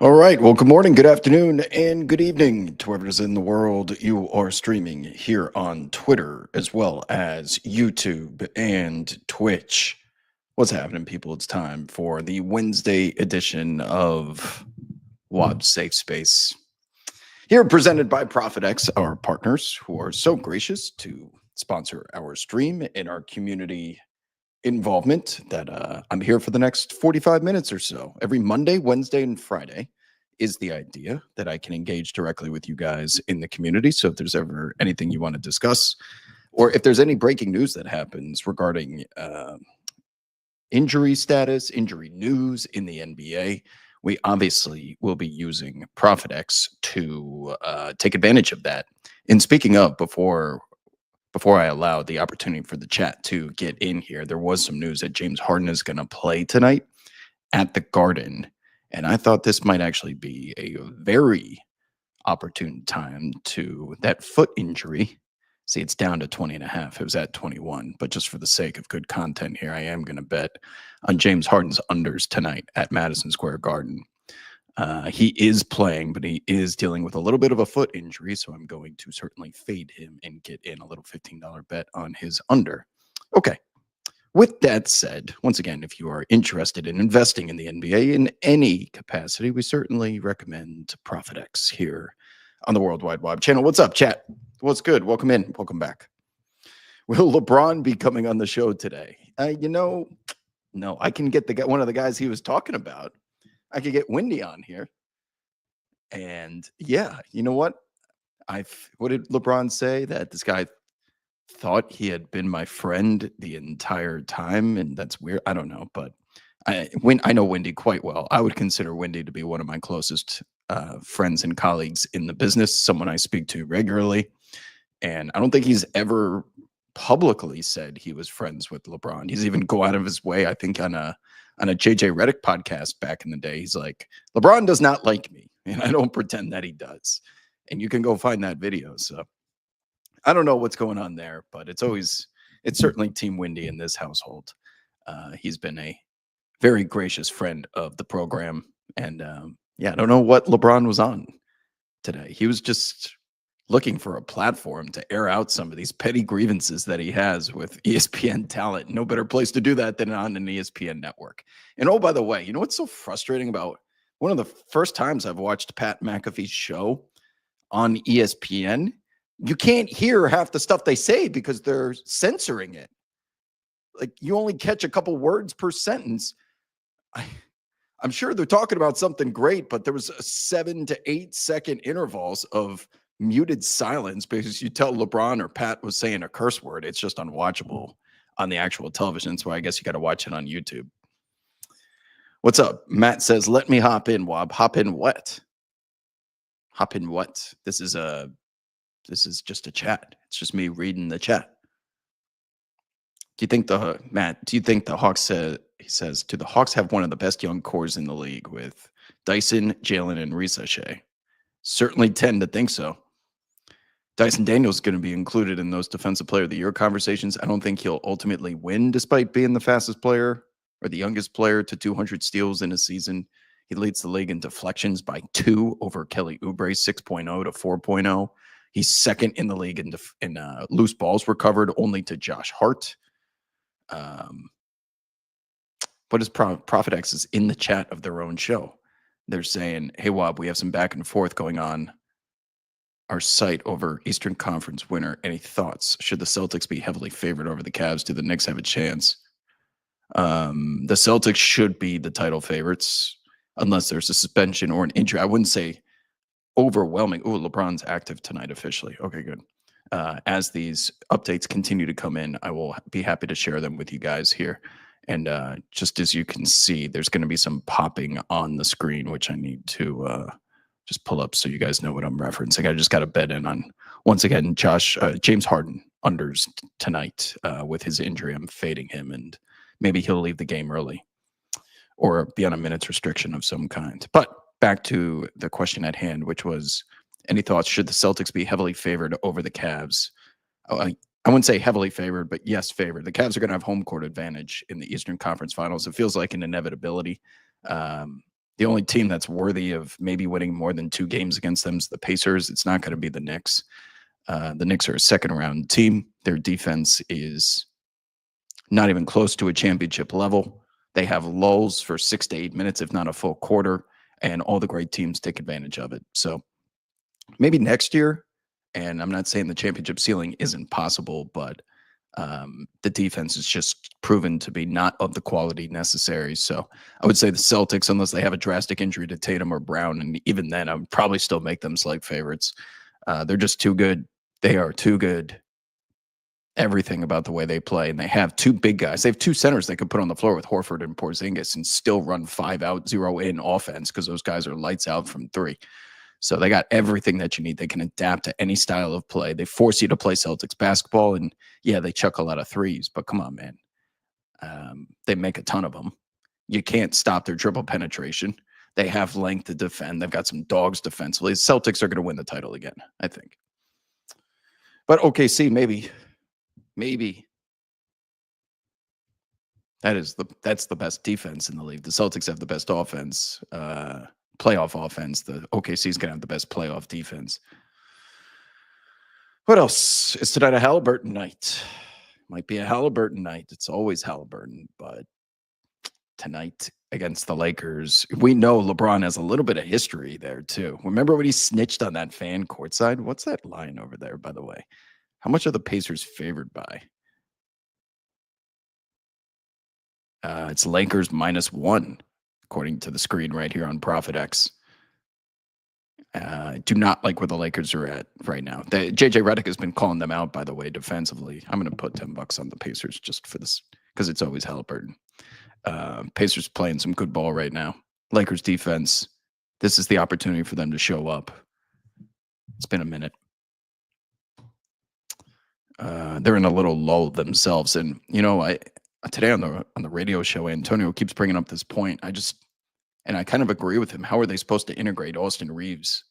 All right. Well, good morning, good afternoon, and good evening to whoever's in the world. You are streaming here on Twitter as well as YouTube and Twitch. What's happening, people? It's time for the Wednesday edition of WOB Safe Space. Here, presented by ProfitX, our partners who are so gracious to sponsor our stream and our community involvement that I'm here for the next 45 minutes or so. Every Monday, Wednesday, and Friday is the idea that I can engage directly with you guys in the community. So if there's ever anything you want to discuss, or if there's any breaking news that happens regarding injury status, injury news in the NBA, we obviously will be using ProfitX to take advantage of that. And speaking of, before I allow the opportunity for the chat to get in here, there was some news that James Harden is going to play tonight at the Garden. And I thought this might actually be a very opportune time to that foot injury. See, it's down to 20 and a half. It was at 21. But just for the sake of good content here, I am going to bet on James Harden's unders tonight at Madison Square Garden. He is playing, but he is dealing with a little bit of a foot injury, so I'm going to certainly fade him and get in a little $15 bet on his under. Okay. With that said, once again, if you are interested in investing in the NBA in any capacity, we certainly recommend ProfitX here on the Worldwide Web channel. What's up, chat? What's good? Welcome in. Welcome back. Will LeBron be coming on the show today? No, I can get one of the guys he was talking about. I could get Wendy on here. And yeah, you know what? What did LeBron say? That this guy thought he had been my friend the entire time, and that's weird. I don't know, but I know Wendy quite well. I would consider Wendy to be one of my closest friends and colleagues in the business, someone I speak to regularly. And I don't think he's ever publicly said he was friends with LeBron. He's even go out of his way, I think, on a JJ Redick podcast back in the day. He's like, LeBron does not like me, and I don't pretend that he does. And you can go find that video. So I don't know what's going on there, but it's certainly Team Windy in this household. He's been a very gracious friend of the program. And yeah, I don't know what LeBron was on today. He was just looking for a platform to air out some of these petty grievances that he has with ESPN talent. No better place to do that than on an ESPN network. And oh, by the way, you know what's so frustrating about one of the first times I've watched Pat McAfee's show on ESPN? You can't hear half the stuff they say because they're censoring it. Like, you only catch a couple words per sentence. I'm sure they're talking about something great, but there was a 7 to 8 second intervals of muted silence because you tell LeBron or Pat was saying a curse word. It's just unwatchable on the actual television. So I guess you got to watch it on YouTube. What's up? Matt says, let me hop in, Wob. Hop in what? Hop in what? This is just a chat. It's just me reading the chat. Do you think the Hawks he says, do the Hawks have one of the best young cores in the league with Dyson, Jalen, and Risa Shea? Certainly tend to think so. Dyson Daniels is going to be included in those Defensive Player of the Year conversations. I don't think he'll ultimately win despite being the fastest player or the youngest player to 200 steals in a season. He leads the league in deflections by 2 over Kelly Oubre, 6.0 to 4.0. He's second in the league in loose balls recovered, only to Josh Hart. What is ProfitX is in the chat of their own show. They're saying, hey, Wob, we have some back and forth going on our site over Eastern Conference winner. Any thoughts? Should the Celtics be heavily favored over the Cavs? Do the Knicks have a chance? The Celtics should be the title favorites unless there's a suspension or an injury. I wouldn't say overwhelming. Oh, LeBron's active tonight officially. Okay, good. As these updates continue to come in, I will be happy to share them with you guys here. And just as you can see, there's going to be some popping on the screen, which I need to just pull up so you guys know what I'm referencing. I just got to bet in on, once again, James Harden unders tonight with his injury. I'm fading him, and maybe he'll leave the game early or be on a minutes restriction of some kind. But back to the question at hand, which was, any thoughts? Should the Celtics be heavily favored over the Cavs? I wouldn't say heavily favored, but yes, favored. The Cavs are going to have home court advantage in the Eastern Conference Finals. It feels like an inevitability. The only team that's worthy of maybe winning more than 2 games against them is the Pacers. It's not gonna be the Knicks. The Knicks are a second round team. Their defense is not even close to a championship level. They have lulls for 6 to 8 minutes, if not a full quarter, and all the great teams take advantage of it. So maybe next year, and I'm not saying the championship ceiling isn't possible, but the defense is just proven to be not of the quality necessary. So I would say the Celtics, unless they have a drastic injury to Tatum or Brown, and even then, I would probably still make them slight favorites. They're just too good. They are too good. Everything about the way they play, and they have 2 big guys. They have 2 centers they could put on the floor with Horford and Porzingis and still run 5 out, 0 in offense because those guys are lights out from 3. So they got everything that you need. They can adapt to any style of play. They force you to play Celtics basketball, and yeah, they chuck a lot of threes, but come on, man. They make a ton of them. You can't stop their dribble penetration. They have length to defend. They've got some dogs defensively. The Celtics are going to win the title again, I think. But OKC, maybe that's the best defense in the league. The Celtics have the best offense. Playoff offense. The OKC is going to have the best playoff defense. What else? Is tonight a Halliburton night? Might be a Halliburton night. It's always Halliburton, but tonight against the Lakers, we know LeBron has a little bit of history there too. Remember when he snitched on that fan courtside? What's that line over there, by the way? How much are the Pacers favored by? It's Lakers -1, according to the screen right here on ProfitX. I do not like where the Lakers are at right now. JJ Redick has been calling them out, by the way, defensively. I'm going to put $10 on the Pacers just for this because it's always Halliburton. Pacers playing some good ball right now. Lakers defense. This is the opportunity for them to show up. It's been a minute. They're in a little lull themselves, and today on the radio show, Antonio keeps bringing up this point. I kind of agree with him. How are they supposed to integrate Austin Reeves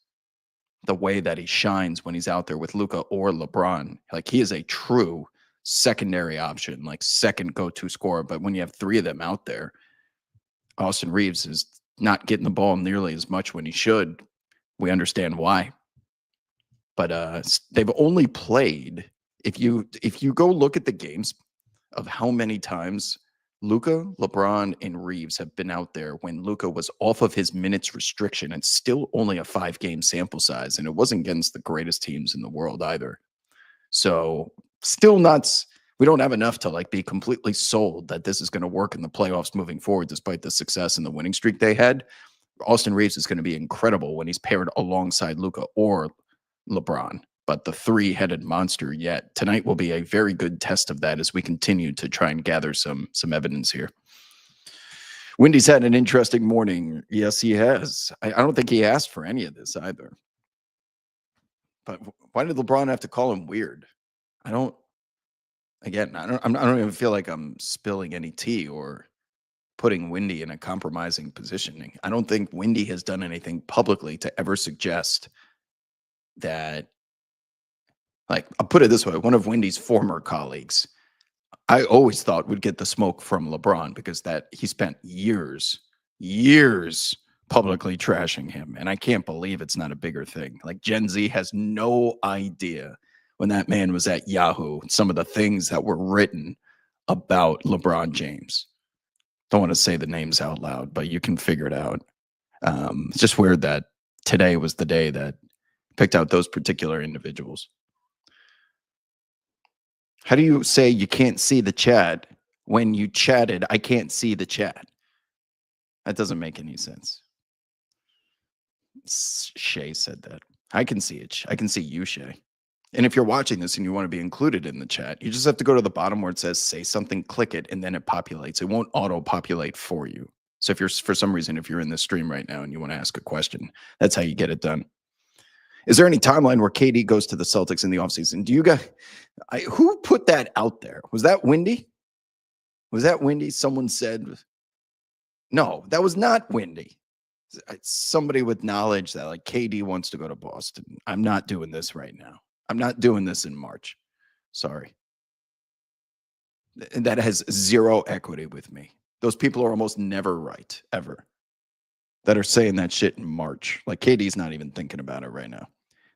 the way that he shines when he's out there with Luka or LeBron? Like, he is a true secondary option, like second go-to scorer. But when you have 3 of them out there, Austin Reeves is not getting the ball nearly as much when he should. We understand why. But they've only played, if you go look at the games of how many times Luka, LeBron, and Reeves have been out there when Luka was off of his minutes restriction. It's still only a 5-game sample size, and it wasn't against the greatest teams in the world either. So still not, we don't have enough to be completely sold that this is going to work in the playoffs moving forward, despite the success and the winning streak they had. Austin Reeves is going to be incredible when he's paired alongside Luka or LeBron. But the 3-headed monster yet tonight will be a very good test of that as we continue to try and gather some evidence here. Wendy's had an interesting morning. Yes, he has. I don't think he asked for any of this either. But why did LeBron have to call him weird? I don't even feel like I'm spilling any tea or putting Wendy in a compromising positioning. I don't think Wendy has done anything publicly to ever suggest that. I'll put it this way. One of Wendy's former colleagues, I always thought would get the smoke from LeBron because he spent years publicly trashing him. And I can't believe it's not a bigger thing. Gen Z has no idea when that man was at Yahoo, some of the things that were written about LeBron James. Don't want to say the names out loud, but you can figure it out. It's just weird that today was the day that picked out those particular individuals. How do you say you can't see the chat when you chatted? I can't see the chat. That doesn't make any sense. Shay said that. I can see it. I can see you, Shay. And if you're watching this and you want to be included in the chat, you just have to go to the bottom where it says say something, click it, and then it populates. It won't auto-populate for you. So if for some reason, if you're in the stream right now and you want to ask a question, that's how you get it done. Is there any timeline where KD goes to the Celtics in the offseason? Do you guys, who put that out there? Was that Wendy? Was that Wendy? Someone said, no, that was not Wendy. Somebody with knowledge that KD wants to go to Boston. I'm not doing this right now. I'm not doing this in March. Sorry. That has zero equity with me. Those people are almost never right, ever. that are saying that shit in March. Like KD's not even thinking about it right now.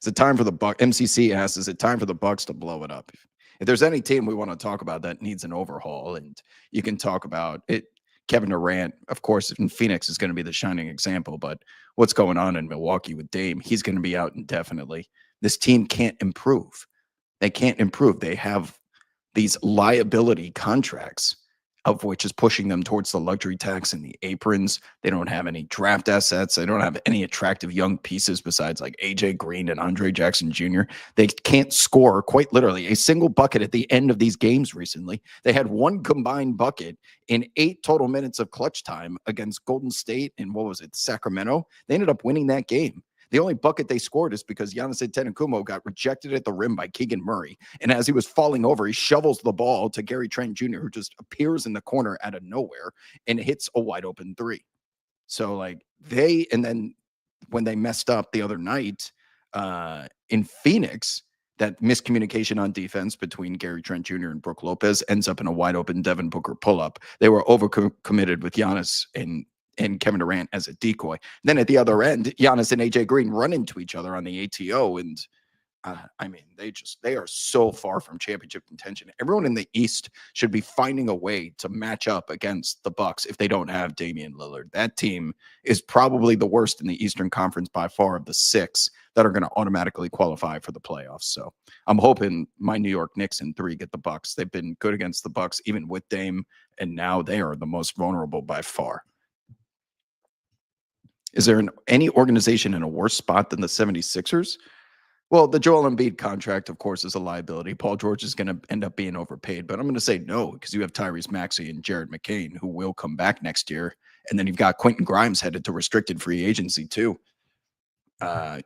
Is it time for the Buck? MCC asks, is it time for the Bucks to blow it up? If there's any team we want to talk about that needs an overhaul, and you can talk about it, Kevin Durant, of course, in Phoenix is going to be the shining example. But what's going on in Milwaukee with Dame? He's going to be out indefinitely. This team can't improve. They can't improve. They have these liability contracts, of which is pushing them towards the luxury tax and the aprons. They don't have any draft assets. They don't have any attractive young pieces besides like AJ Green and Andre Jackson Jr. They can't score quite literally a single bucket at the end of these games recently. They had one combined bucket in 8 total minutes of clutch time against Golden State and what was it, Sacramento? They ended up winning that game. The only bucket they scored is because Giannis Antetokounmpo got rejected at the rim by Keegan Murray. And as he was falling over, he shovels the ball to Gary Trent Jr., who just appears in the corner out of nowhere and hits a wide open 3. So like and then when they messed up the other night in Phoenix, that miscommunication on defense between Gary Trent Jr. and Brook Lopez ends up in a wide open Devin Booker pull-up. They were overcommitted with Giannis and Kevin Durant as a decoy. Then at the other end, Giannis and AJ Green run into each other on the ATO. And I mean, they are so far from championship contention. Everyone in the East should be finding a way to match up against the Bucks if they don't have Damian Lillard. That team is probably the worst in the Eastern Conference by far of the 6 that are going to automatically qualify for the playoffs. So I'm hoping my New York Knicks in 3 get the Bucks. They've been good against the Bucks, even with Dame, and now they are the most vulnerable by far. Is there any organization in a worse spot than the 76ers? Well, the Joel Embiid contract, of course, is a liability. Paul George is going to end up being overpaid, but I'm going to say no because you have Tyrese Maxey and Jared McCain who will come back next year. And then you've got Quentin Grimes headed to restricted free agency too.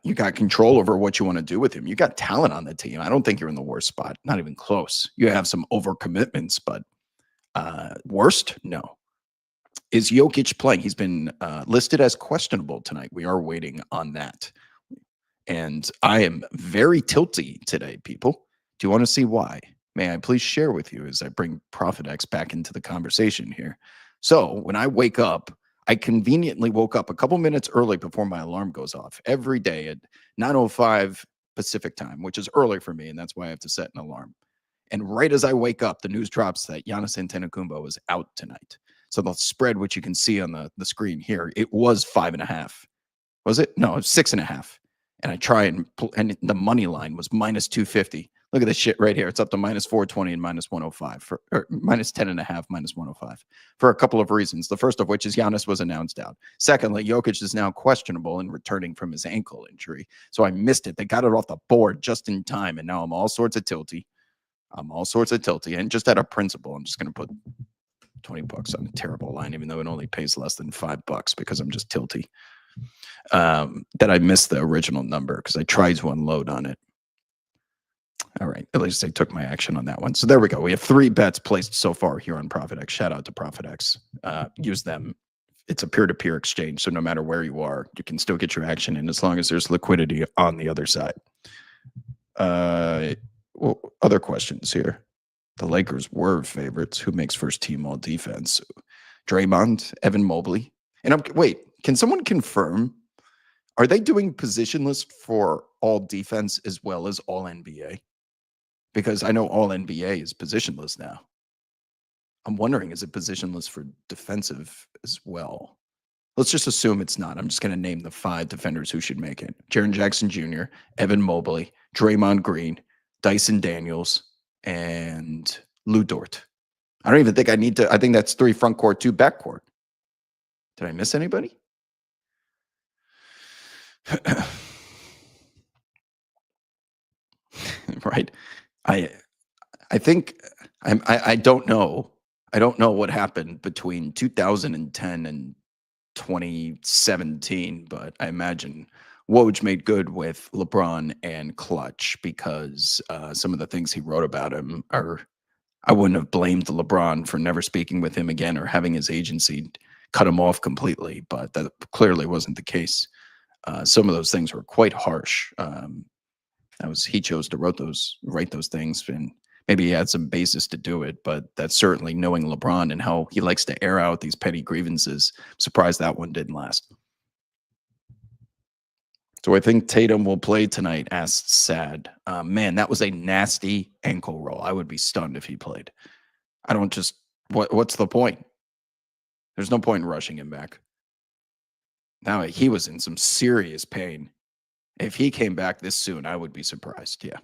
You got control over what you want to do with him. You got talent on the team. I don't think you're in the worst spot. Not even close. You have some overcommitments, but worst? No. Is Jokic playing? He's been listed as questionable tonight. We are waiting on that. And I am very tilty today, people. Do you want to see why? May I please share with you as I bring ProfitX back into the conversation here. So when I wake up, I conveniently woke up a couple minutes early before my alarm goes off every day at 9:05 Pacific time, which is early for me, and that's why I have to set an alarm. And right as I wake up, the news drops that Giannis Antetokounmpo is out tonight. So the spread, which you can see on the screen here, it was 5.5. Was it? No, it was 6.5. And I try and the money line was minus 250. Look at this shit right here. It's up to minus 420 and minus 105 or minus 10.5, minus 105 for a couple of reasons. The first of which is Giannis was announced out. Secondly, Jokic is now questionable and returning from his ankle injury. So I missed it. They got it off the board just in time. And now I'm all sorts of tilty. And just out of principle, I'm just going to put $20 on a terrible line, even though it only pays less than $5 because I'm just tilty. That I missed the original number because I tried to unload on it. All right. At least I took my action on that one. So there we go. We have 3 bets placed so far here on ProfitX. Shout out to ProfitX. Use them. It's a peer-to-peer exchange. So no matter where you are, you can still get your action in as long as there's liquidity on the other side. Well, other questions here. The Lakers were favorites. Who makes first team all defense? Draymond, Evan Mobley. And wait, can someone confirm? Are they doing positionless for all defense as well as all NBA? Because I know all NBA is positionless now. I'm wondering, is it positionless for defensive as well? Let's just assume it's not. I'm just going to name the 5 defenders who should make it. Jaren Jackson Jr., Evan Mobley, Draymond Green, Dyson Daniels, and Lou Dort. I don't even think I need to. I think that's 3 front court, 2 back court. Did I miss anybody? Right. I think I don't know. I don't know what happened between 2010 and 2017, but I imagine Woj made good with LeBron and Clutch because some of the things he wrote about him are. I wouldn't have blamed LeBron for never speaking with him again or having his agency cut him off completely, but that clearly wasn't the case. Some of those things were quite harsh. He chose to write those things, and maybe he had some basis to do it, but that's certainly knowing LeBron and how he likes to air out these petty grievances. I'm surprised that one didn't last. Do I think Tatum will play tonight? Asked Sad. Man, that was a nasty ankle roll. I would be stunned if he played. I don't just what's the point? There's no point in rushing him back. Now he was in some serious pain. If he came back this soon, I would be surprised. Yeah.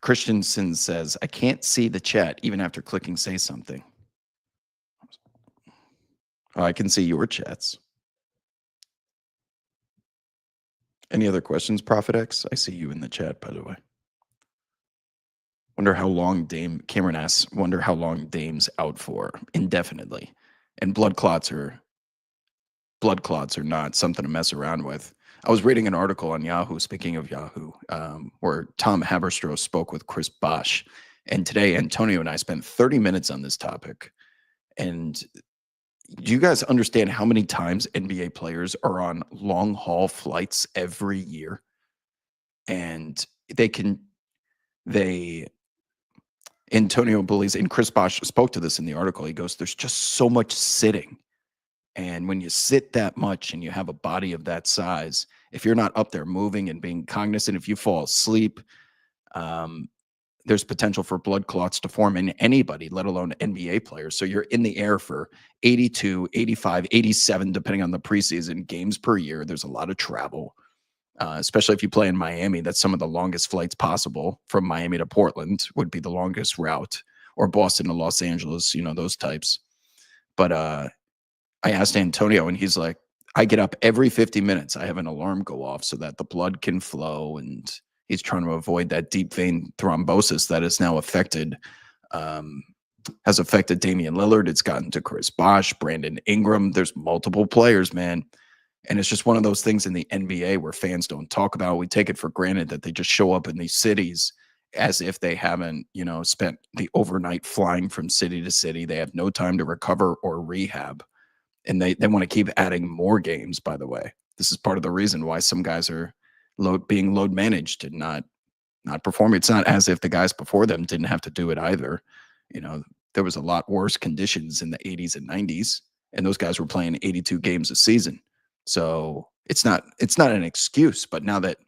Christensen says, I can't see the chat even after clicking say something. Oh, I can see your chats. Any other questions, Prophet X? I see you in the chat, by the way. Wonder how long Cameron asks, wonder how long Dame's out for indefinitely. And blood clots are not something to mess around with. I was reading an article on Yahoo, speaking of Yahoo, where Tom Haberstroh spoke with Chris Bosch. And today, Antonio and I spent 30 minutes on this topic. And do you guys understand how many times NBA players are on long haul flights every year? And Antonio believes, and Chris Bosch spoke to this in the article. He goes, there's just so much sitting. And when you sit that much and you have a body of that size, if you're not up there moving and being cognizant, if you fall asleep, there's potential for blood clots to form in anybody, let alone NBA players. So you're in the air for 82, 85, 87, depending on the preseason games per year. There's a lot of travel, especially if you play in Miami. That's some of the longest flights possible. From Miami to Portland would be the longest route, or Boston to Los Angeles, those types. But I asked Antonio, and he's like, I get up every 50 minutes. I have an alarm go off so that the blood can flow, and he's trying to avoid that deep vein thrombosis that has now affected Damian Lillard. It's gotten to Chris Bosh, Brandon Ingram. There's multiple players, man. And it's just one of those things in the NBA where fans don't talk about. We take it for granted that they just show up in these cities as if they haven't, spent the overnight flying from city to city. They have no time to recover or rehab. And they want to keep adding more games, by the way. This is part of the reason why some guys are being load managed and not performing. It's not as if the guys before them didn't have to do it either. There was a lot worse conditions in the 80s and 90s, and those guys were playing 82 games a season. So it's not an excuse. But now that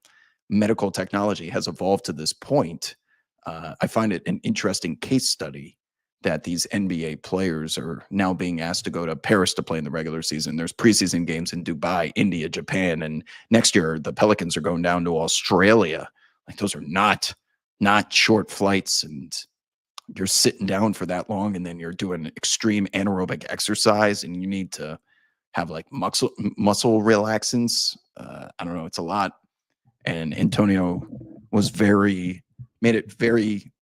medical technology has evolved to this point, I find it an interesting case study that these NBA players are now being asked to go to Paris to play in the regular season. There's preseason games in Dubai, India, Japan, and next year the Pelicans are going down to Australia. Like, those are not short flights, and you're sitting down for that long, and then you're doing extreme anaerobic exercise, and you need to have like muscle relaxants. I don't know. It's a lot. And Antonio made it very,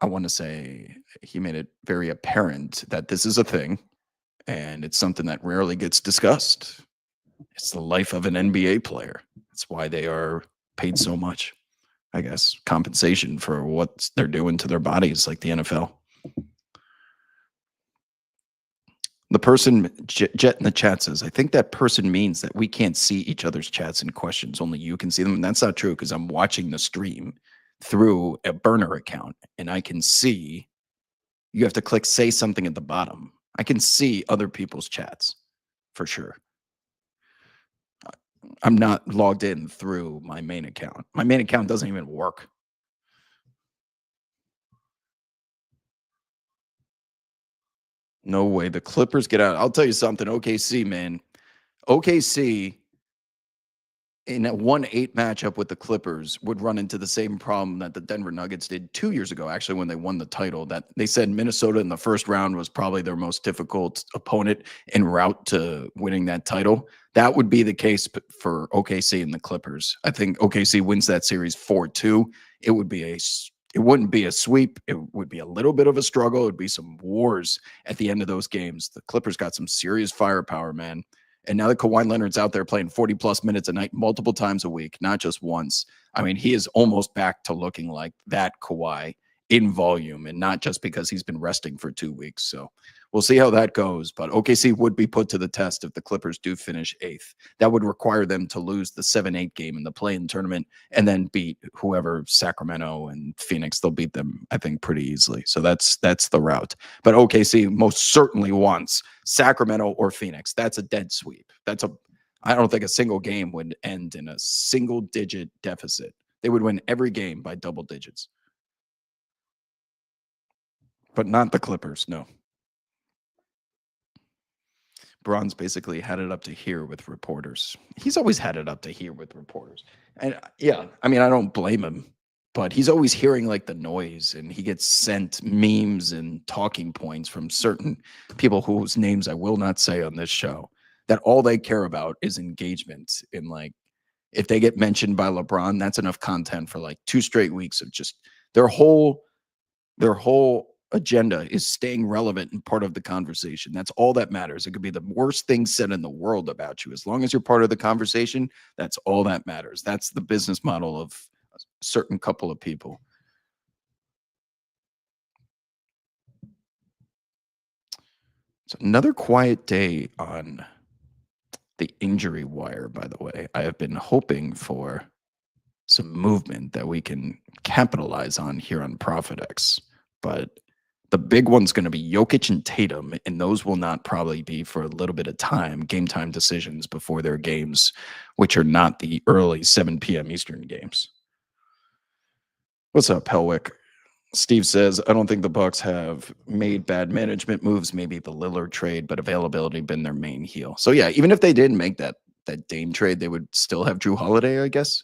I want to say he made it very apparent that this is a thing, and it's something that rarely gets discussed. It's the life of an NBA player. That's why they are paid so much, I guess, compensation for what they're doing to their bodies, like the NFL. The person, Jet in the chat, says, I think that person means that we can't see each other's chats and questions. Only you can see them. And that's not true, because I'm watching the stream through a burner account, and I can see. You have to click say something at the bottom. I can see other people's chats for sure. I'm not logged in through my main account. My main account doesn't even work. No way. The Clippers get out. I'll tell you something. OKC, man. OKC in a 1-8 matchup with the Clippers would run into the same problem that the Denver Nuggets did 2 years ago, actually, when they won the title. That they said Minnesota in the first round was probably their most difficult opponent en route to winning that title. That would be the case for OKC and the Clippers. I think OKC wins that series 4-2. It wouldn't be a sweep. It would be a little bit of a struggle. It would be some wars at the end of those games. The Clippers got some serious firepower, man. And now that Kawhi Leonard's out there playing 40-plus minutes a night, multiple times a week, not just once. I mean, he is almost back to looking like that Kawhi in volume and not just because he's been resting for 2 weeks. So we'll see how that goes. But OKC would be put to the test if the Clippers do finish 8th. That would require them to lose the 7-8 game in the play-in tournament and then beat whoever, Sacramento and Phoenix. They'll beat them, I think, pretty easily. So that's the route. But OKC most certainly wants Sacramento or Phoenix. That's a dead sweep. I don't think a single game would end in a single-digit deficit. They would win every game by double digits. But not the Clippers, no. Braun's basically had it up to here with reporters. He's always had it up to here with reporters. And yeah, I mean, I don't blame him, but he's always hearing like the noise and he gets sent memes and talking points from certain people whose names I will not say on this show, that all they care about is engagement. In like, if they get mentioned by LeBron, that's enough content for like 2 straight weeks of just their whole agenda is staying relevant and part of the conversation. That's all that matters. It could be the worst thing said in the world about you. As long as you're part of the conversation, that's all that matters. That's the business model of a certain couple of people. It's another quiet day on the injury wire, by the way. I have been hoping for some movement that we can capitalize on here on ProfitX, but the big one's going to be Jokic and Tatum, and those will not probably be for a little bit of time, game time decisions before their games, which are not the early 7 p.m. Eastern games. What's up, Pelwick? Steve says, I don't think the Bucks have made bad management moves, maybe the Lillard trade, but availability been their main heel. So yeah, even if they didn't make that Dame trade, they would still have Drew Holiday, I guess.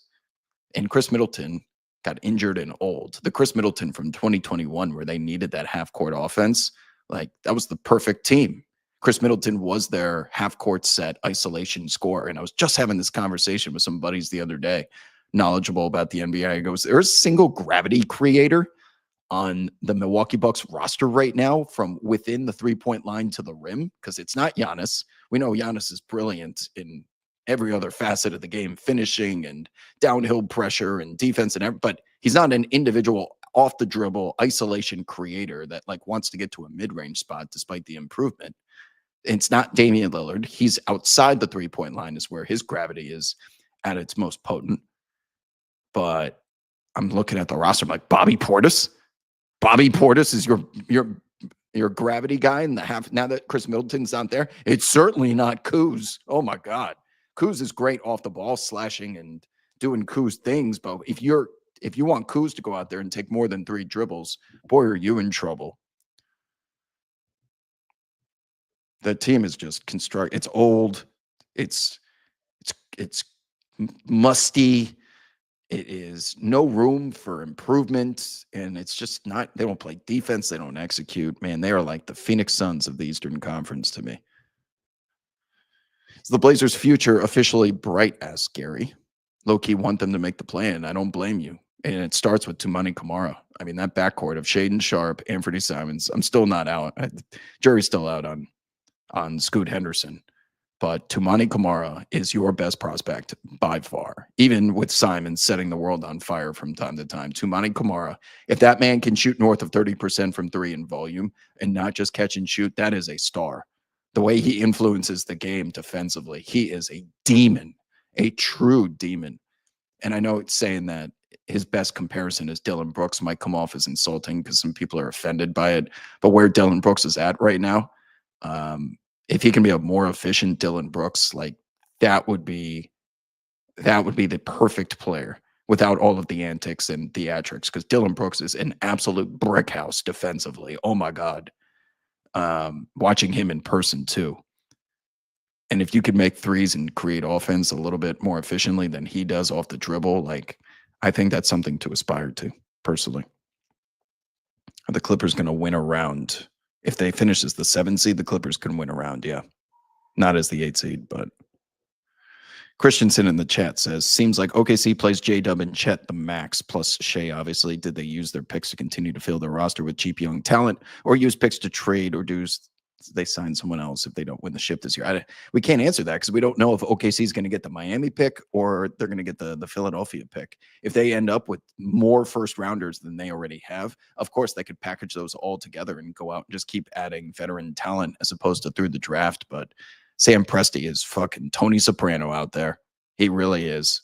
And Chris Middleton got injured and old. The Chris Middleton from 2021, where they needed that half-court offense, like that was the perfect team. Chris Middleton was their half-court set isolation scorer. And I was just having this conversation with some buddies the other day, knowledgeable about the NBA. I goes, there's a single gravity creator on the Milwaukee Bucks roster right now from within the three-point line to the rim, because it's not Giannis. We know Giannis is brilliant in every other facet of the game, finishing and downhill pressure and defense and everything, but he's not an individual off the dribble isolation creator that like wants to get to a mid-range spot despite the improvement. It's not Damian Lillard. He's outside the three-point line is where his gravity is at its most potent. But I'm looking at the roster, I'm like, Bobby Portis? Bobby Portis is your gravity guy in the half. Now that Chris Middleton's not there, it's certainly not Kuz. Oh my God. Kuz is great off the ball, slashing and doing Kuz things. But if you want Kuz to go out there and take more than 3 dribbles, boy, are you in trouble. The team is just construct. It's old. It's musty. It is no room for improvement, and it's just not. They don't play defense. They don't execute. Man, they are like the Phoenix Suns of the Eastern Conference to me. Is the Blazers' future officially bright? Asked Gary. Low-key want them to make the play, and I don't blame you. And it starts with Toumani Camara. I mean, that backcourt of Shaedon Sharpe, Anthony Simons. I'm still not out. Jury's still out on Scoot Henderson. But Toumani Camara is your best prospect by far, even with Simons setting the world on fire from time to time. Toumani Camara, if that man can shoot north of 30% from 3 in volume and not just catch and shoot, that is a star. The way he influences the game defensively, he is a demon, a true demon. And I know it's saying that his best comparison is Dillon Brooks might come off as insulting because some people are offended by it. But where Dillon Brooks is at right now, if he can be a more efficient Dillon Brooks, like that would be the perfect player without all of the antics and theatrics, because Dillon Brooks is an absolute brick house defensively. Oh my God. Watching him in person too. And if you could make threes and create offense a little bit more efficiently than he does off the dribble, like I think that's something to aspire to personally. Are the Clippers going to win a round? If they finish as the 7 seed, the Clippers can win a round, yeah. Not as the 8 seed, but Christensen in the chat says, seems like OKC plays J-Dub and Chet the max, plus Shea, obviously. Did they use their picks to continue to fill their roster with cheap young talent, or use picks to trade or do they sign someone else if they don't win the ship this year? We can't answer that because we don't know if OKC is going to get the Miami pick or they're going to get the Philadelphia pick. If they end up with more first rounders than they already have, of course they could package those all together and go out and just keep adding veteran talent as opposed to through the draft. But Sam Presti is fucking Tony Soprano out there. He really is.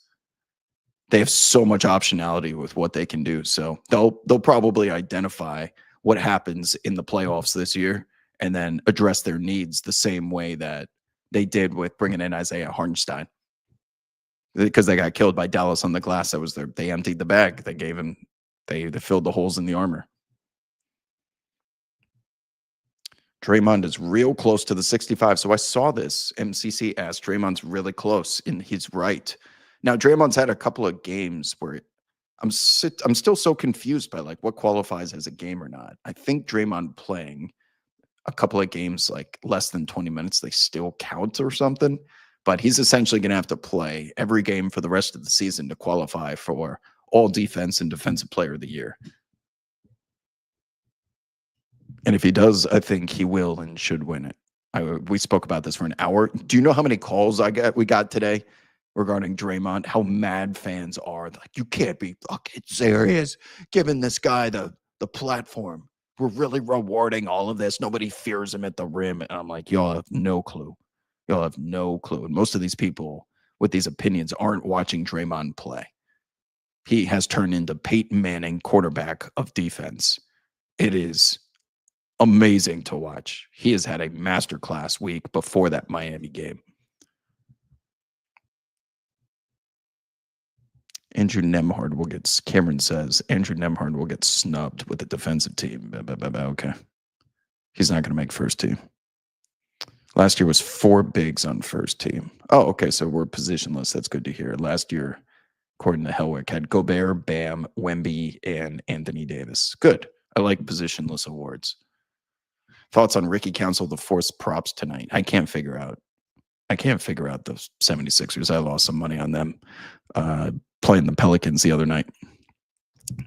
They have so much optionality with what they can do. So they'll probably identify what happens in the playoffs this year and then address their needs the same way that they did with bringing in Isaiah Hartenstein. Because they got killed by Dallas on the glass. That was they emptied the bag. They gave him, they filled the holes in the armor. Draymond is real close to the 65. So I saw this. MCC asked, Draymond's really close, and he's right. Now, Draymond's had a couple of games where I'm still so confused by like what qualifies as a game or not. I think Draymond playing a couple of games like less than 20 minutes, they still count or something. But he's essentially going to have to play every game for the rest of the season to qualify for all defense and defensive player of the year. And if he does, I think he will and should win it. We spoke about this for an hour. Do you know how many calls we got today regarding Draymond? How mad fans are. Like, you can't be fucking serious giving this guy the platform. We're really rewarding all of this. Nobody fears him at the rim. And I'm like, y'all have no clue. Y'all have no clue. And most of these people with these opinions aren't watching Draymond play. He has turned into Peyton Manning, quarterback of defense. It is amazing to watch. He has had a masterclass week before that Miami game. Andrew Nembhard will get, Cameron says, Andrew Nembhard will get snubbed with the defensive team. Okay. He's not going to make first team. Last year was 4 bigs on first team. Oh, okay. So we're positionless. That's good to hear. Last year, according to Helwick, had Gobert, Bam, Wemby, and Anthony Davis. Good. I like positionless awards. Thoughts on Ricky Council, the forced props tonight? I can't figure out the 76ers. I lost some money on them playing the Pelicans the other night.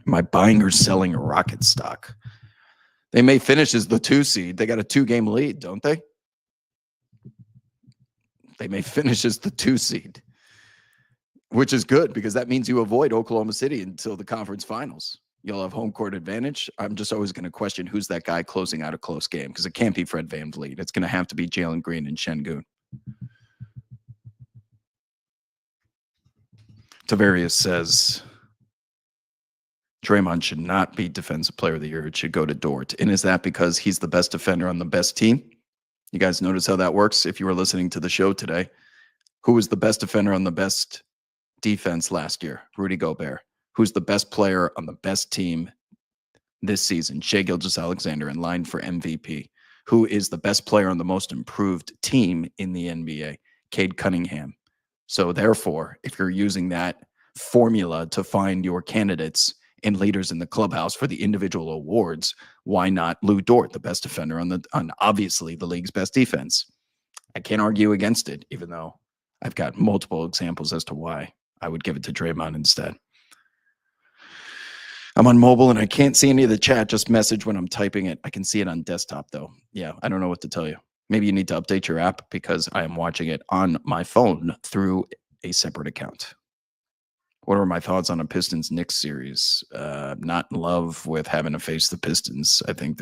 Am I buying or selling Rocket stock? They may finish as the 2 seed. They got a 2-game lead, don't they? They may finish as the 2 seed, which is good because that means you avoid Oklahoma City until the conference finals. You'll have home court advantage. I'm just always going to question who's that guy closing out a close game because it can't be Fred VanVleet. It's going to have to be Jalen Green and Şengün. Tavarius says Draymond should not be defensive player of the year. It should go to Dort. And is that because he's the best defender on the best team? You guys notice how that works? If you were listening to the show today, who was the best defender on the best defense last year? Rudy Gobert. Who's the best player on the best team this season? Shai Gilgeous-Alexander in line for MVP. Who is the best player on the most improved team in the NBA? Cade Cunningham. So therefore, if you're using that formula to find your candidates and leaders in the clubhouse for the individual awards, why not Lou Dort, the best defender on obviously the league's best defense? I can't argue against it, even though I've got multiple examples as to why I would give it to Draymond instead. I'm on mobile and I can't see any of the chat. Just message when I'm typing it. I can see it on desktop though. Yeah, I don't know what to tell you. Maybe you need to update your app because I am watching it on my phone through a separate account. What are my thoughts on a Pistons-Knicks series? Not in love with having to face the Pistons. I think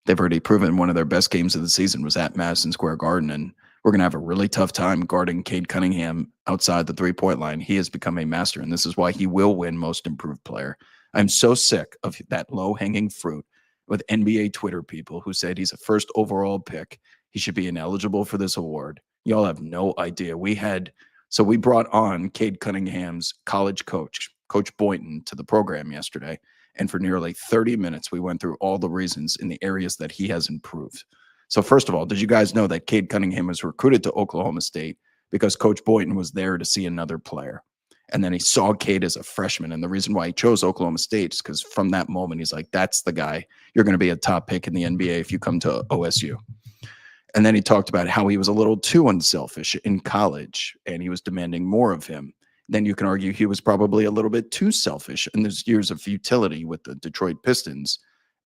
they've already proven one of their best games of the season was at Madison Square Garden, and we're going to have a really tough time guarding Cade Cunningham outside the three-point line. He has become a master, and this is why he will win Most Improved Player. I'm so sick of that low-hanging fruit with NBA Twitter people who said he's a first overall pick. He should be ineligible for this award. Y'all have no idea. We brought on Cade Cunningham's college coach, Coach Boynton, to the program yesterday. And for nearly 30 minutes, we went through all the reasons in the areas that he has improved. So first of all, did you guys know that Cade Cunningham was recruited to Oklahoma State because Coach Boynton was there to see another player? And then he saw Cade as a freshman. And the reason why he chose Oklahoma State is because from that moment, he's like, that's the guy. You're going to be a top pick in the NBA if you come to OSU. And then he talked about how he was a little too unselfish in college and he was demanding more of him. Then you can argue he was probably a little bit too selfish in those years of futility with the Detroit Pistons.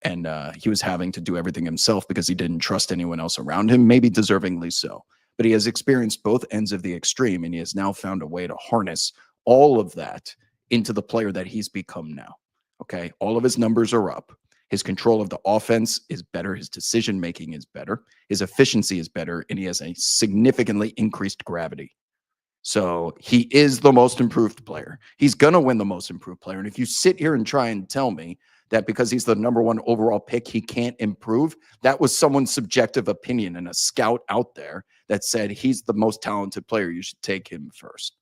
and he was having to do everything himself because he didn't trust anyone else around him, maybe deservingly so. But he has experienced both ends of the extreme, and he has now found a way to harness all of that into the player that he's become now. Okay. All of his numbers are up. His control of the offense is better. His decision making is better. His efficiency is better. And he has a significantly increased gravity. So he is the most improved player. He's going to win the most improved player. And if you sit here and try and tell me that because he's the #1 overall pick, he can't improve, that was someone's subjective opinion and a scout out there that said he's the most talented player. You should take him first.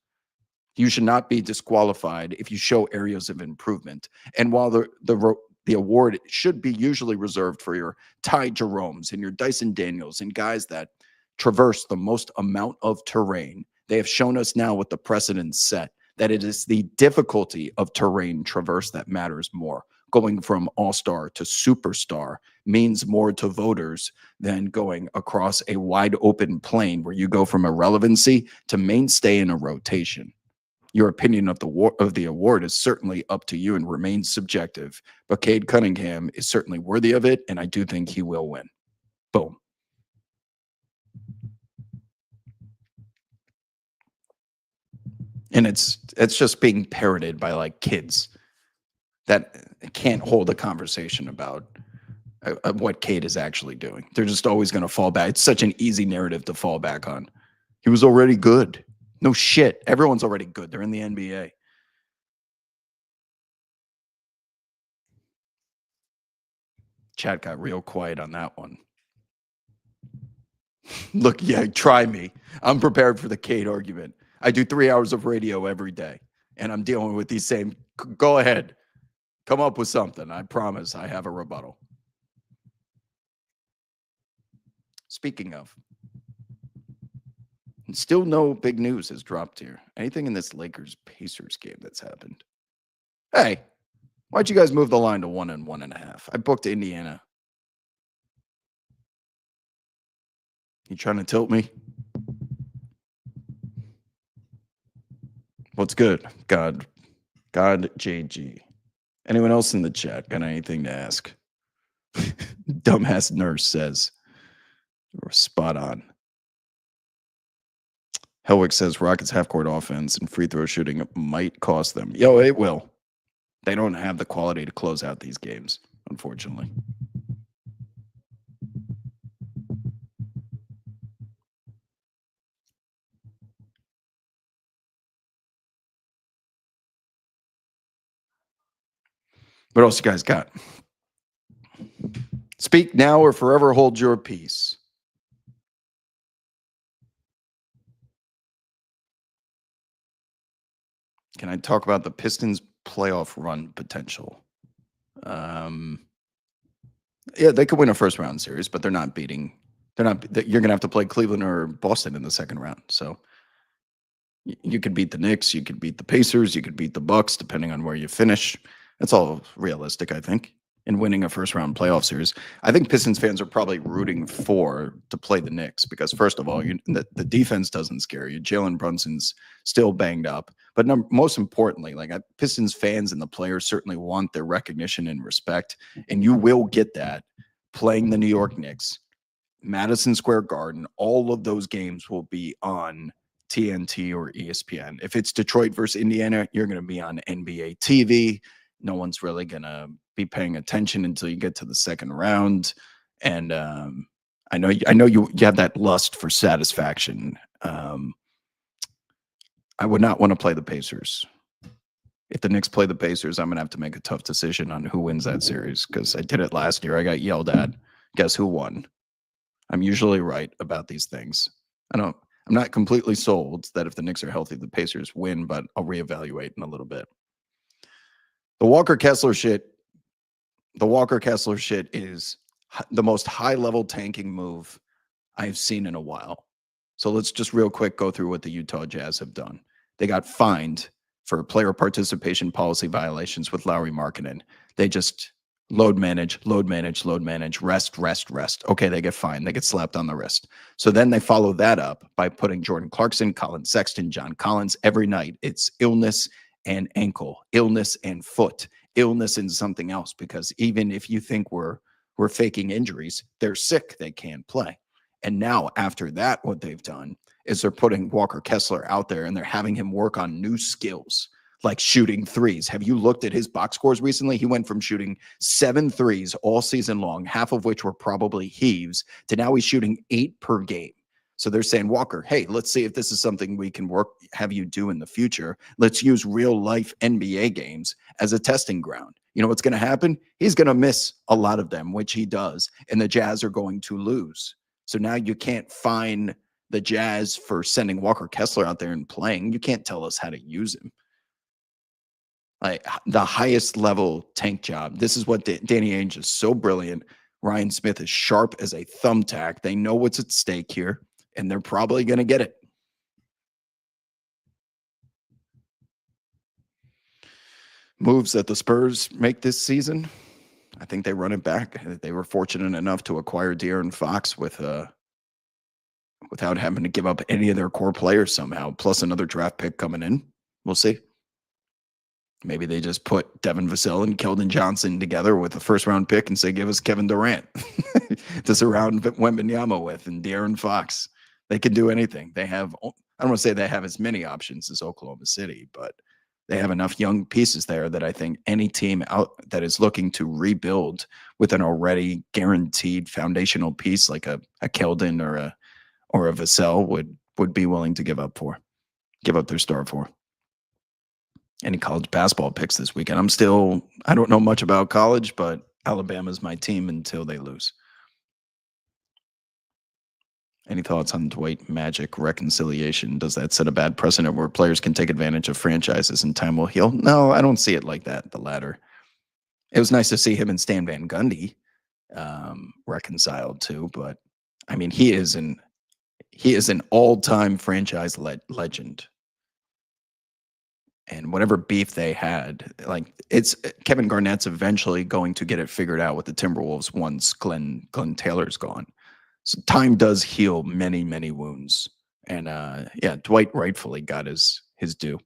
You should not be disqualified if you show areas of improvement. And while the award should be usually reserved for your Ty Jeromes and your Dyson Daniels and guys that traverse the most amount of terrain, they have shown us now with the precedent set that it is the difficulty of terrain traverse that matters more. Going from all-star to superstar means more to voters than going across a wide open plane where you go from irrelevancy to mainstay in a rotation. Your opinion of the award is certainly up to you and remains subjective, but Cade Cunningham is certainly worthy of it, and I do think he will win. Boom. And it's just being parroted by like kids that can't hold a conversation about what Cade is actually doing. They're just always going to fall back. It's such an easy narrative to fall back on. He was already good. No shit. Everyone's already good. They're in the NBA. Chat got real quiet on that one. Look, yeah, try me. I'm prepared for the Cade argument. I do 3 hours of radio every day, and I'm dealing with these same. Go ahead. Come up with something. I promise I have a rebuttal. Speaking of, still no big news has dropped here. Anything in this Lakers-Pacers game that's happened? Hey, why'd you guys move the line to 1 and 1.5? I booked Indiana. You trying to tilt me? What's good? God JG. Anyone else in the chat got anything to ask? Dumbass nurse says. We're spot on. Helwick says Rockets half-court offense and free throw shooting might cost them. Yo, it will. They don't have the quality to close out these games, unfortunately. What else you guys got? Speak now or forever hold your peace. Can I talk about the Pistons playoff run potential? Yeah, they could win a first round series, but they're not. You're going to have to play Cleveland or Boston in the second round. So you could beat the Knicks, you could beat the Pacers, you could beat the Bucks, depending on where you finish. That's all realistic, I think, in winning a first round playoff series. I think Pistons fans are probably rooting to play the Knicks because, first of all, the defense doesn't scare you. Jalen Brunson's still banged up. But most importantly, Pistons fans and the players certainly want their recognition and respect. And you will get that playing the New York Knicks, Madison Square Garden. All of those games will be on TNT or ESPN. If it's Detroit versus Indiana, you're going to be on NBA TV. No one's really going to be paying attention until you get to the second round. And I know you have that lust for satisfaction. I would not want to play the Pacers. If the Knicks play the Pacers, I'm going to have to make a tough decision on who wins that series because I did it last year. I got yelled at. Guess who won? I'm usually right about these things. I'm not completely sold that if the Knicks are healthy, the Pacers win, but I'll reevaluate in a little bit. The Walker Kessler shit is the most high-level tanking move I've seen in a while. So let's just real quick go through what the Utah Jazz have done. They got fined for player participation policy violations with Lauri Markkanen. They just load manage, rest. Okay, they get fined. They get slapped on the wrist. So then they follow that up by putting Jordan Clarkson, Colin Sexton, John Collins every night. It's illness and ankle, illness and foot. illness and something else, because even if you think we're faking injuries, they're sick, they can't play. And now after that, what they've done is they're putting Walker Kessler out there and they're having him work on new skills like shooting threes. Have you looked at his box scores recently? He went from shooting 7 threes all season long, half of which were probably heaves, to now he's shooting 8 per game. So they're saying, Walker, hey, let's see if this is something we can have you do in the future. Let's use real life NBA games as a testing ground. You know what's going to happen? He's going to miss a lot of them, which he does, and the Jazz are going to lose. So now you can't fine the Jazz for sending Walker Kessler out there and playing. You can't tell us how to use him. Like the highest level tank job. This is what Danny Ainge is so brilliant. Ryan Smith is sharp as a thumbtack. They know what's at stake here, and they're probably going to get it. Moves that the Spurs make this season, I think they run it back. They were fortunate enough to acquire De'Aaron Fox without having to give up any of their core players somehow, plus another draft pick coming in. We'll see. Maybe they just put Devin Vassell and Keldon Johnson together with a first-round pick and say, give us Kevin Durant to surround Wembanyama with and De'Aaron Fox. They can do anything. They have, I don't want to say they have as many options as Oklahoma City, but they have enough young pieces there that I think any team out that is looking to rebuild with an already guaranteed foundational piece like a Keldon or a Vassell would be willing to give up their star for. Any college basketball picks this weekend? I don't know much about college, but Alabama's my team until they lose. Any thoughts on Dwight Magic reconciliation? Does that set a bad precedent where players can take advantage of franchises and time will heal? No, I don't see it like that, the latter. It was nice to see him and Stan Van Gundy reconciled too, but I mean, he is an all-time franchise legend. And whatever beef they had, like it's Kevin Garnett's eventually going to get it figured out with the Timberwolves once Glenn Taylor's gone. So time does heal many, many wounds. And yeah, Dwight rightfully got his due.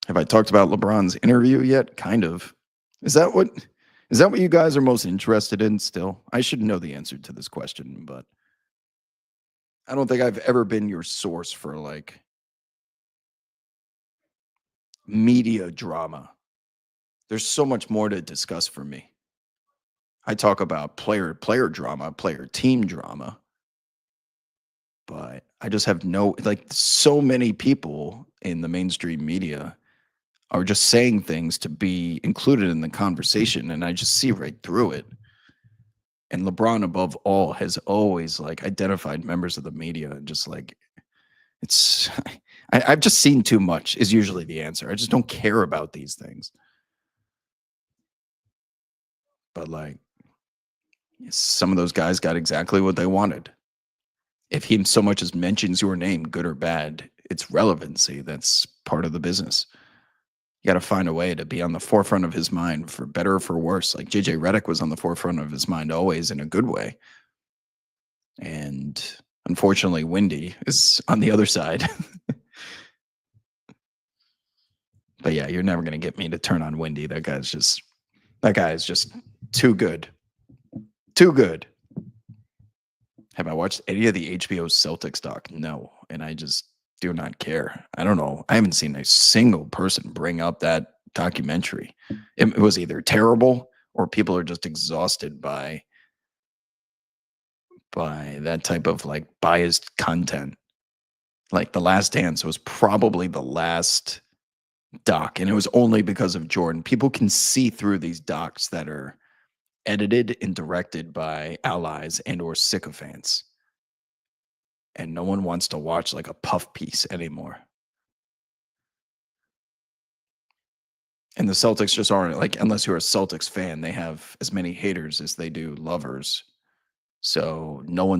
Have I talked about LeBron's interview yet? Kind of. Is that what you guys are most interested in still? I should know the answer to this question, but I don't think I've ever been your source for like media drama. There's so much more to discuss for me. I talk about player drama, player team drama, but I just have so many people in the mainstream media are just saying things to be included in the conversation, and I just see right through it. And LeBron, above all, has always like identified members of the media and just like it's. I've just seen too much is usually the answer. I just don't care about these things. But like, some of those guys got exactly what they wanted. If he so much as mentions your name, good or bad, it's relevancy. That's part of the business. You got to find a way to be on the forefront of his mind, for better or for worse. Like JJ Redick was on the forefront of his mind always in a good way. And unfortunately, Windy is on the other side. But yeah, you're never going to get me to turn on Windy. That guy is just too good. Too good. Have I watched any of the HBO Celtics doc? No. And I just do not care. I don't know. I haven't seen a single person bring up that documentary. It was either terrible or people are just exhausted by that type of like biased content. Like The Last Dance was probably the last doc, and it was only because of Jordan. People can see through these docs that are edited and directed by allies and or sycophants. And no one wants to watch like a puff piece anymore. And the Celtics just aren't like, unless you're a Celtics fan, they have as many haters as they do lovers. So no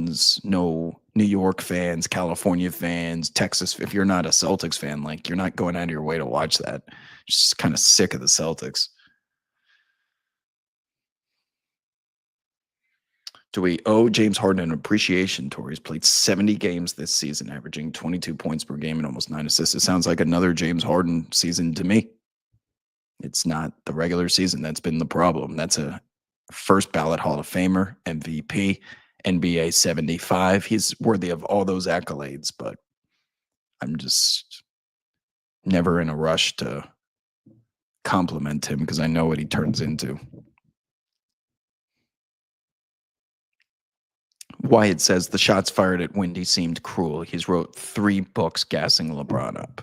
New York fans, California fans, Texas. If you're not a Celtics fan, like you're not going out of your way to watch that. Just kind of sick of the Celtics. Do we owe James Harden an appreciation tour? He's played 70 games this season, averaging 22 points per game and almost 9 assists. It sounds like another James Harden season to me. It's not the regular season that's been the problem. That's a first ballot Hall of Famer, MVP, NBA 75. He's worthy of all those accolades, but I'm just never in a rush to compliment him because I know what he turns into. Wyatt says the shots fired at Windy seemed cruel. He's wrote 3 books gassing LeBron up.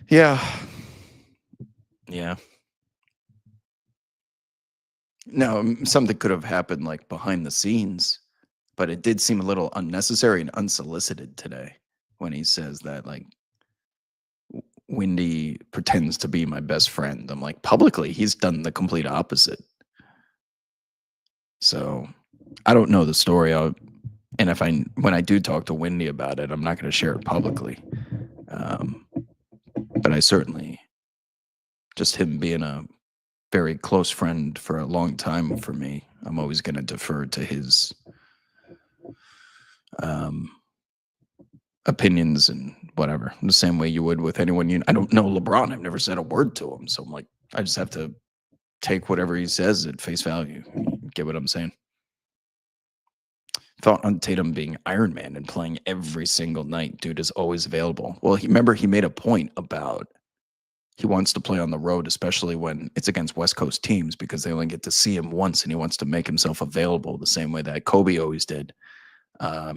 Yeah. No, something could have happened like behind the scenes, but it did seem a little unnecessary and unsolicited today when he says that like Windy pretends to be my best friend. I'm like, publicly, he's done the complete opposite. So I don't know the story. And when I do talk to Windy about it, I'm not going to share it publicly. But I certainly, just him being a very close friend for a long time for me, I'm always going to defer to his opinions and whatever, the same way you would with anyone. I don't know LeBron. I've never said a word to him. So I'm like, I just have to take whatever he says at face value. Get what I'm saying? Thought on Tatum being Iron Man and playing every single night. Dude is always available. Well, remember he made a point about he wants to play on the road, especially when it's against West Coast teams, because they only get to see him once, and he wants to make himself available the same way that Kobe always did.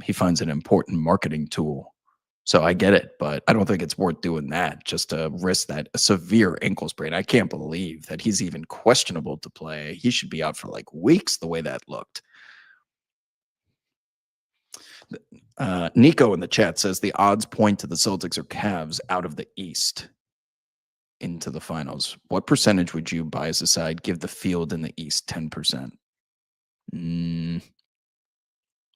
He finds it an important marketing tool. So I get it, but I don't think it's worth doing that just to risk that a severe ankle sprain. I can't believe that he's even questionable to play. He should be out for like weeks the way that looked. Nico in the chat says the odds point to the Celtics or Cavs out of the East into the finals. What percentage would you, bias aside, give the field in the East? 10%.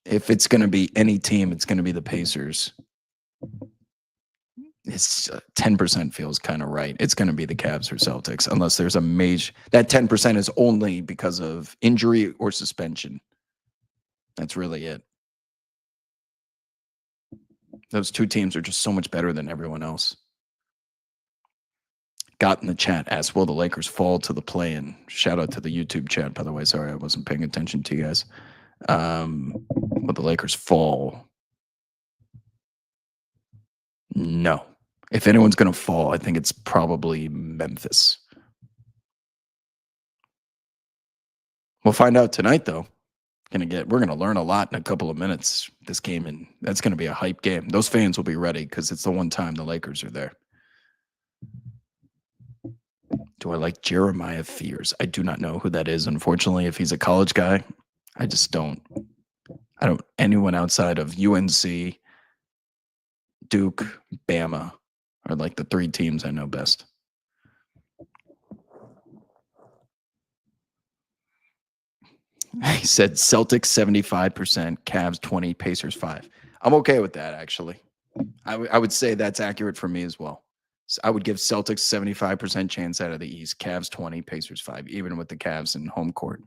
If it's going to be any team, it's going to be the Pacers. It's 10% feels kind of right. It's going to be the Cavs or Celtics, unless there's a major. That 10% is only because of injury or suspension. That's really it. Those two teams are just so much better than everyone else. Got in the chat asked, will the Lakers fall to the play-in? Shout out to the YouTube chat, by the way. Sorry, I wasn't paying attention to you guys. Will the Lakers fall? No. If anyone's going to fall, I think it's probably Memphis. We'll find out tonight, though. We're going to learn a lot in a couple of minutes this game, and that's going to be a hype game. Those fans will be ready because it's the one time the Lakers are there. Do I like Jeremiah Fears? I do not know who that is, unfortunately. If he's a college guy, I just don't. Anyone outside of UNC, Duke, Bama are like the 3 teams I know best. He said Celtics 75%, Cavs 20, Pacers 5. I'm okay with that, actually. I would say that's accurate for me as well. So I would give Celtics 75% chance out of the East, Cavs 20, Pacers 5, even with the Cavs in home court.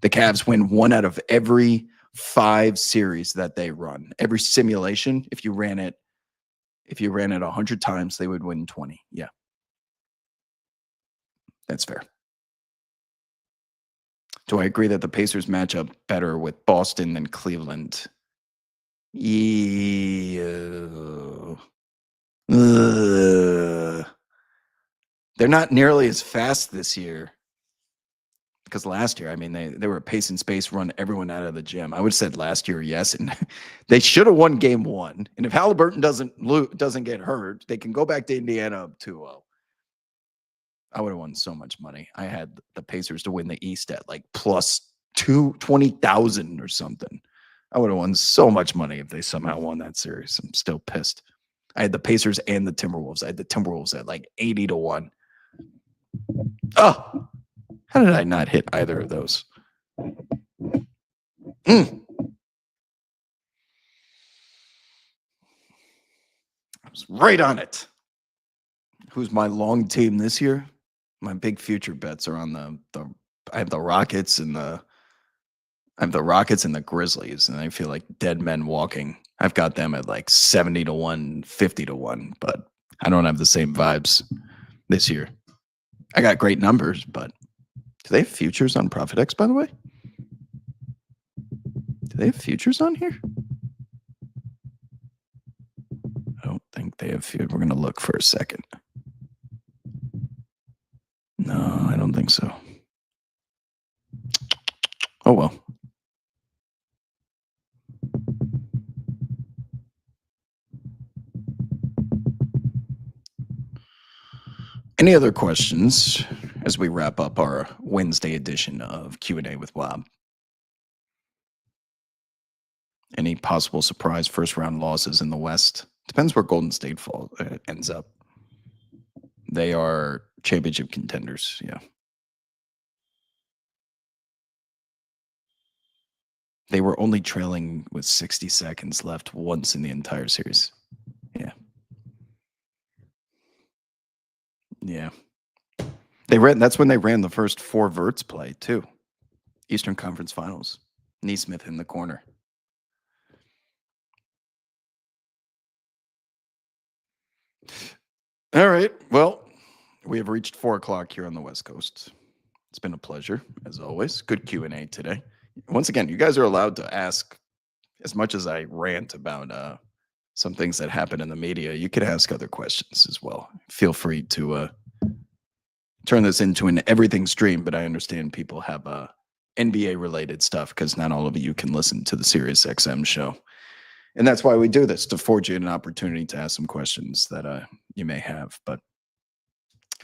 The Cavs win 1 out of every 5 series that they run. Every simulation, if you ran it 100 times, they would win 20. Yeah. That's fair. Do I agree that the Pacers match up better with Boston than Cleveland? Yeah. They're not nearly as fast this year. Because last year, I mean, they were a pace and space, run everyone out of the gym. I would have said last year, yes, and they should have won game 1. And if Halliburton doesn't get hurt, they can go back to Indiana up 2-0. I would have won so much money. I had the Pacers to win the East at like plus 20,000 or something. I would have won so much money if they somehow won that series. I'm still pissed. I had the Pacers and the Timberwolves. I had the Timberwolves at like 80-1. Oh, how did I not hit either of those? I was right on it. Who's my long team this year? My big future bets are on the I have the Rockets and the I have the Rockets and the Grizzlies, and I feel like dead men walking. I've got them at like 70 to 1, 50 to 1, but I don't have the same vibes this year. I got great numbers, but do they have futures on ProfitX, by the way? Do they have futures on here? I don't think they have futures. We're going to look for a second. No, I don't think so. Oh, well. Any other questions as we wrap up our Wednesday edition of Q&A with Wob? Any possible surprise first round losses in the West? Depends where Golden State ends up. They are championship contenders, yeah. They were only trailing with 60 seconds left once in the entire series. Yeah. Yeah. That's when they ran the first 4 verts play, too. Eastern Conference Finals. Neesmith in the corner. All right. Well, we have reached 4 o'clock here on the West Coast. It's been a pleasure, as always. Good Q&A today. Once again, you guys are allowed to ask as much as I rant about some things that happen in the media. You can ask other questions as well. Feel free to turn this into an everything stream, but I understand people have NBA related stuff because not all of you can listen to the Sirius XM show. And that's why we do this, to afford you an opportunity to ask some questions that you may have. But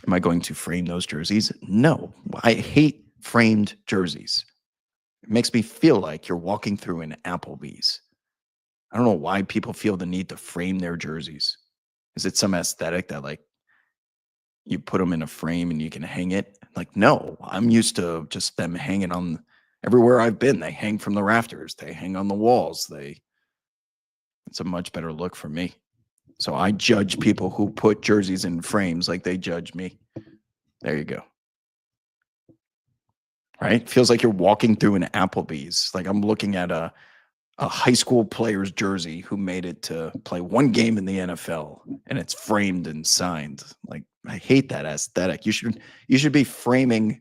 am I going to frame those jerseys? No. I hate framed jerseys. It makes me feel like you're walking through an Applebee's. I don't know why people feel the need to frame their jerseys. Is it some aesthetic that like you put them in a frame and you can hang it? Like, no, I'm used to just them hanging on everywhere I've been. They hang from the rafters. They hang on the walls. It's a much better look for me. So I judge people who put jerseys in frames like they judge me. There you go. Right? Feels like you're walking through an Applebee's. Like I'm looking at a high school player's jersey who made it to play one game in the NFL and it's framed and signed. Like I hate that aesthetic. You should be framing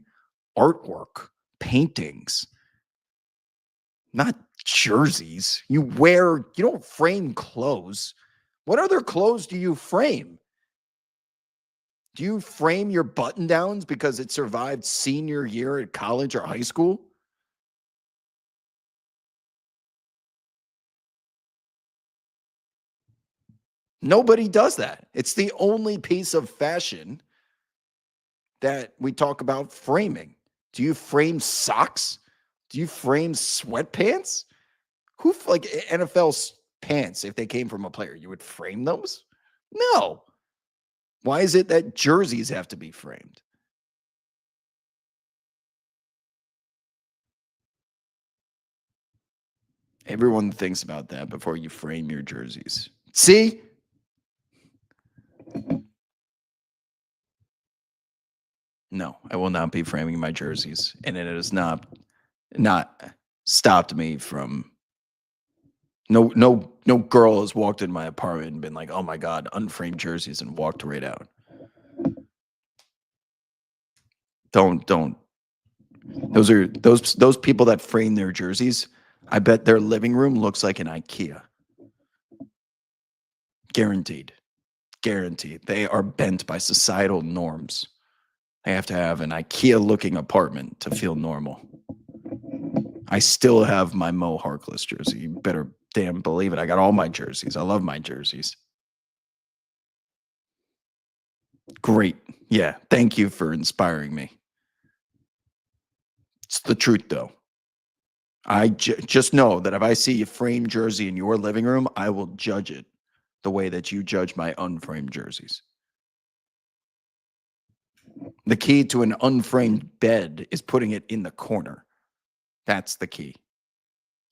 artwork, paintings, not jerseys. You don't frame clothes. What other clothes do you frame? Do you frame your button downs because it survived senior year at college or high school? Nobody does that. It's the only piece of fashion that we talk about framing. Do you frame socks? Do you frame sweatpants? Who like NFL pants, if they came from a player, you would frame those? No. Why is it that jerseys have to be framed? Everyone thinks about that before you frame your jerseys. See? No, I will not be framing my jerseys. And it has not stopped me from no girl has walked in my apartment and been like, "Oh my God, unframed jerseys," and walked right out. Don't. Those people that frame their jerseys, I bet their living room looks like an IKEA. Guaranteed. Guaranteed. They are bent by societal norms. They have to have an IKEA-looking apartment to feel normal. I still have my Mo Harkless jersey. You better damn believe it. I got all my jerseys. I love my jerseys. Great. Yeah. Thank you for inspiring me. It's the truth, though. I just know that if I see a framed jersey in your living room, I will judge it the way that you judge my unframed jerseys. The key to an unframed bed is putting it in the corner. That's the key.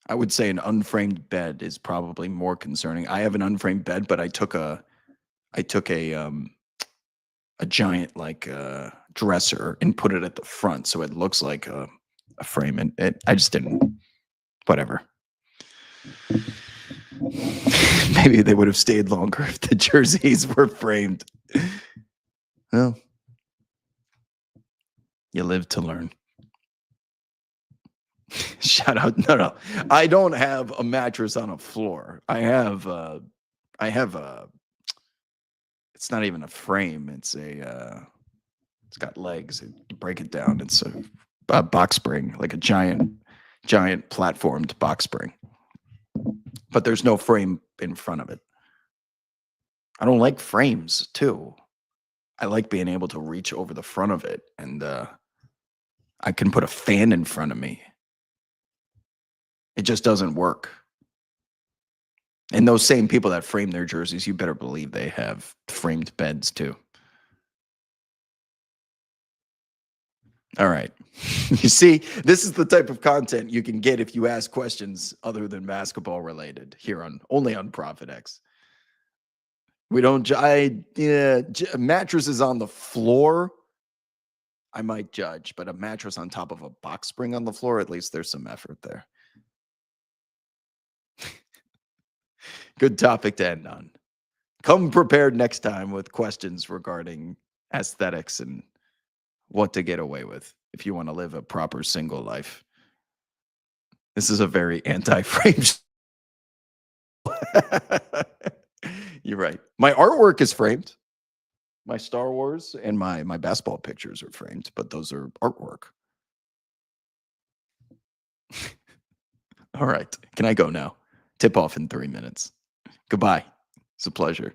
I would say an unframed bed is probably more concerning. I have an unframed bed, but I took a giant like dresser and put it at the front, so it looks like a frame. And I just didn't. Whatever. Maybe they would have stayed longer if the jerseys were framed. Well, you live to learn. Shout out. No. I don't have a mattress on a floor. I have a it's not even a frame. It's got legs. You break it down. It's a box spring, like a giant platformed box spring. But there's no frame in front of it. I don't like frames too. I like being able to reach over the front of it, and I can put a fan in front of me. It just doesn't work. And those same people that frame their jerseys, you better believe they have framed beds too. All right. You see, this is the type of content you can get if you ask questions other than basketball related here on only on Profit X. We don't. Mattresses on the floor, I might judge, but a mattress on top of a box spring on the floor, at least there's some effort there. Good topic to end on. Come prepared next time with questions regarding aesthetics and what to get away with if you want to live a proper single life. This is a very anti-frame. You're right. My artwork is framed. My Star Wars and my basketball pictures are framed, but those are artwork. All right. Can I go now? Tip off in 3 minutes. Goodbye. It's a pleasure.